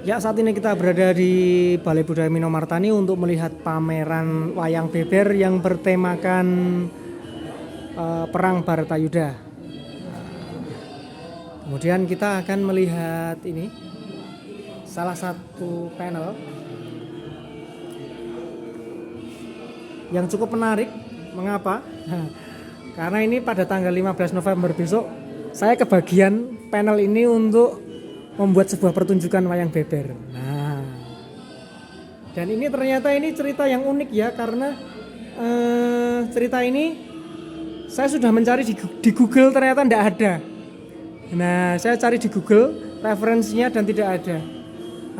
Ya, saat ini kita berada di Balai Budaya Minomartani untuk melihat pameran wayang beber yang bertemakan Perang Bharatayuda. Kemudian kita akan melihat ini salah satu panel yang cukup menarik. Mengapa? Karena ini pada tanggal 15 November besok saya kebagian panel ini untuk membuat sebuah pertunjukan wayang beber. Nah, dan ini ternyata ini cerita yang unik ya, karena cerita ini saya sudah mencari di Google, ternyata tidak ada. Nah, saya cari di Google referensinya dan tidak ada.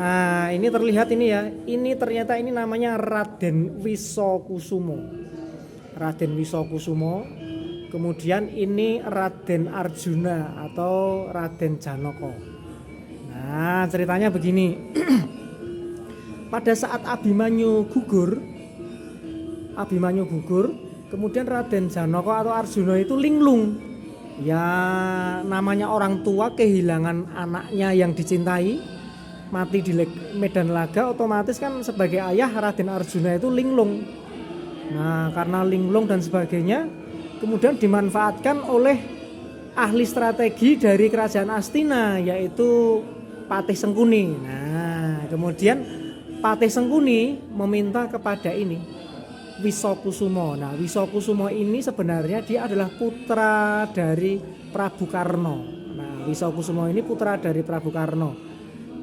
Nah, ini terlihat ini ya, ini ternyata ini namanya Raden Wisokusumo. Raden Wisokusumo. Kemudian ini Raden Arjuna atau Raden Janaka. Nah, ceritanya begini. Pada saat Abimanyu gugur, kemudian Raden Janaka atau Arjuna itu linglung. Ya, namanya orang tua kehilangan anaknya yang dicintai, mati di medan laga, otomatis kan sebagai ayah Raden Arjuna itu linglung. Nah, karena linglung dan sebagainya, kemudian dimanfaatkan oleh ahli strategi dari kerajaan Astina, yaitu Patih Sengkuni. Nah, kemudian Patih Sengkuni meminta kepada ini Wisokusumo. Nah, Wisokusumo ini sebenarnya dia adalah putra dari Prabu Karno. Nah, Wisokusumo ini putra dari Prabu Karno.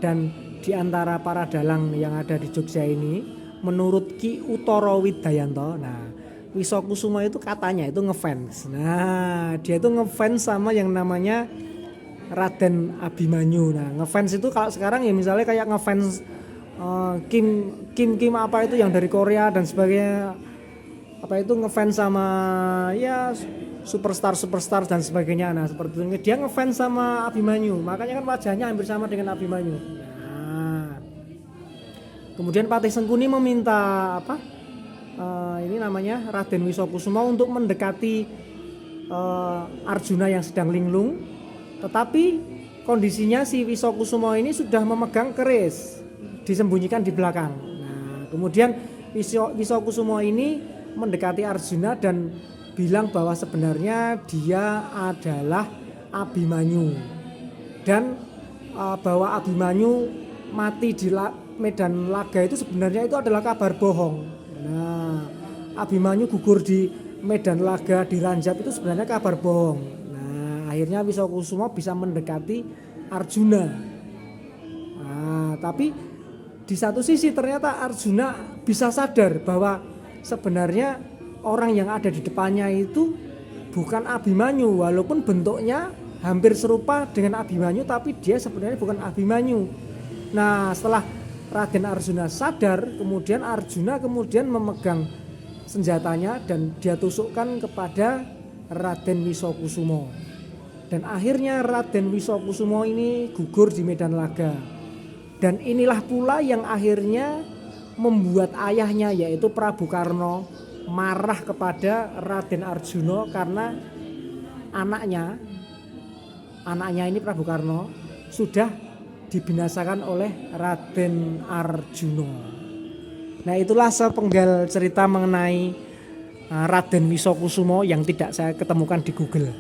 Dan di antara para dalang yang ada di Jogja ini, menurut Ki Utara Widayanto, nah, Wisokusumo itu katanya itu ngefans. Nah, dia itu ngefans sama yang namanya Raden Abimanyu. Nah, ngefans itu kalau sekarang ya misalnya kayak ngefans Kim apa itu yang dari Korea dan sebagainya, apa itu ngefans sama ya superstar dan sebagainya. Nah, seperti itu dia ngefans sama Abimanyu, makanya kan wajahnya hampir sama dengan Abimanyu. Nah, kemudian Patih Sengkuni meminta apa ini namanya Raden Wisokusumo untuk mendekati Arjuna yang sedang linglung, tetapi kondisinya si Wisokusumo ini sudah memegang keris, disembunyikan di belakang. Nah, kemudian Wisokusumo ini mendekati Arjuna dan bilang bahwa sebenarnya dia adalah Abimanyu, dan bahwa Abimanyu mati di medan laga itu sebenarnya itu adalah kabar bohong. Nah, Abimanyu gugur di medan laga di Ranjab itu sebenarnya kabar bohong. Nah, akhirnya Wisokusumo bisa mendekati Arjuna. Nah, tapi di satu sisi ternyata Arjuna bisa sadar bahwa sebenarnya orang yang ada di depannya itu bukan Abimanyu, walaupun bentuknya hampir serupa dengan Abimanyu, tapi dia sebenarnya bukan Abimanyu. Nah, setelah Raden Arjuna sadar, kemudian Arjuna memegang senjatanya dan dia tusukkan kepada Raden Wisokusumo. Dan akhirnya Raden Wisokusumo ini gugur di medan laga. Dan inilah pula yang akhirnya membuat ayahnya yaitu Prabu Karno marah kepada Raden Arjuna karena anaknya ini Prabu Karno sudah dibinasakan oleh Raden Arjuna. Nah, itulah sepenggal cerita mengenai Raden Wisokusumo yang tidak saya ketemukan di Google.